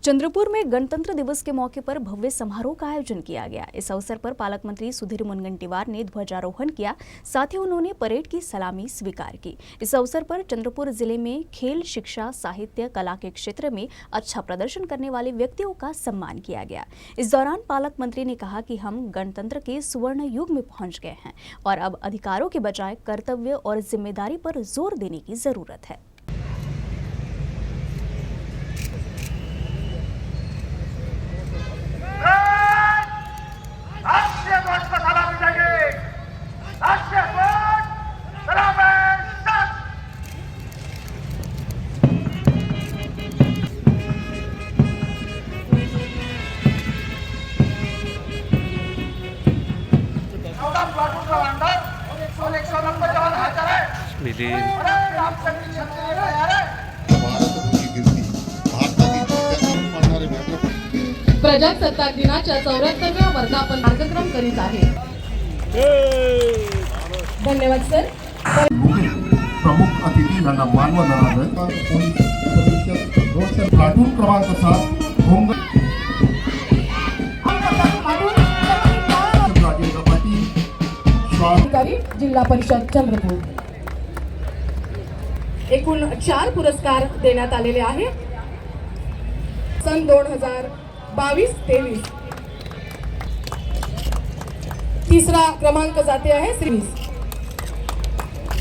चंद्रपुर में गणतंत्र दिवस के मौके पर भव्य समारोह का आयोजन किया गया। इस अवसर पर पालक मंत्री सुधीर मुनगंटीवार ने ध्वजारोहण किया, साथ ही उन्होंने परेड की सलामी स्वीकार की। इस अवसर पर चंद्रपुर जिले में खेल, शिक्षा, साहित्य, कला के क्षेत्र में अच्छा प्रदर्शन करने वाले व्यक्तियों का सम्मान किया गया। इस दौरान पालक मंत्री ने कहा कि हम गणतंत्र के स्वर्ण युग में पहुंच गए हैं और अब अधिकारों के बजाय कर्तव्य और जिम्मेदारी पर जोर देने की जरूरत है। प्रजासत्ताक दिनाच्या 74व्या वर्धापन कार्यक्रम करीत आहे। धन्यवाद सर। प्रमुख अतिथी मानवंदना प्लाटून क्रमांक 7 भोंग जिल्हा परिषद चंद्रपूर। एकूण 4 पुरस्कार देण्यात आलेले आहे। सन 2022-23 तिसरा क्रमांक जाते आहे श्री।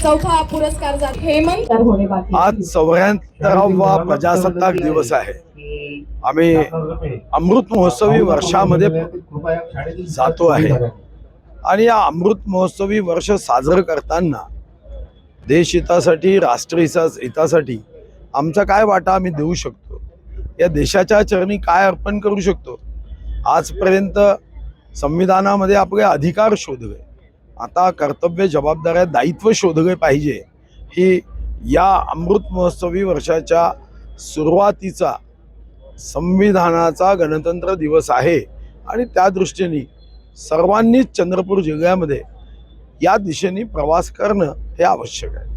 चौथा पुरस्कार जाते हेमंत होणे बाकी। आज 74वा प्रजासत्ताक दिवस आहे। आम्ही अमृत महोत्सवी वर्षामध्ये जातो आहे आणि या अमृत महोत्सवी वर्ष साजरं करताना देश हितासाठी, राष्ट्र हितासाठी आमचा काय वाटा आम्ही देऊ शकतो, या देशाच्या चरणी काय अर्पण करू शकतो। आजपर्यंत संविधानामध्ये आपले अधिकार शोधले, आता कर्तव्य, जबाबदाऱ्या, दायित्व शोधले पाहिजे। ही या अमृत महोत्सवी वर्षाच्या सुरुवातीचा संविधानाचा गणतंत्र दिवस आहे आणि त्या दृष्टीने सर्वांनीच चंद्रपूर जिल्ह्यामध्ये या दिशेने प्रवास करणं हे आवश्यक आहे।